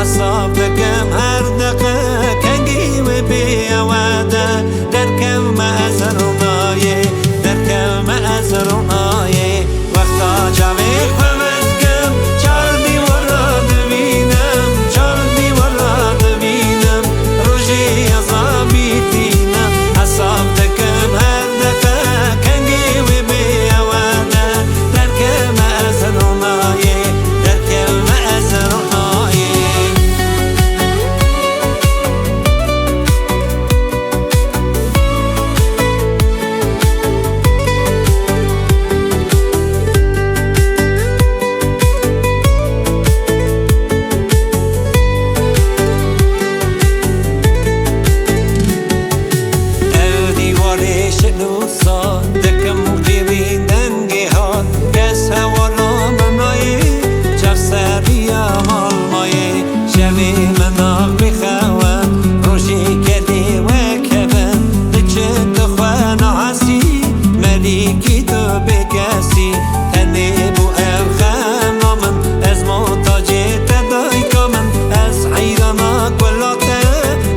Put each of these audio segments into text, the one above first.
حساب دکم هر دقیقه کنگی و بیاواده درکم ما از رونایه درکم ما از رونایه وقتا جاوی خواهد کم چار دیوار را دوینم چار دیوار را دوینم روژی عذابی دینم حساب دکم هر دقیقه کنگی و بیاواده درکم ما از رونایه درکم ما از رونایه شنوسا دکم مقیمین دنگی ها کس هوا را منایی چف سری آمال مایی شوی مناغ بخواه روشی کردی و کبن دچه دخواه نعسی ملیکی تو بکسی تنی بو او خمامن از محتاجی تدای کامن از حیرانا کلاته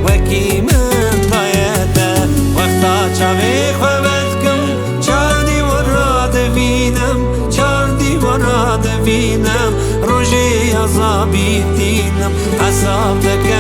وکی من دایته وقتا چاوی دوینم روژی عذابی دینم حساب دکم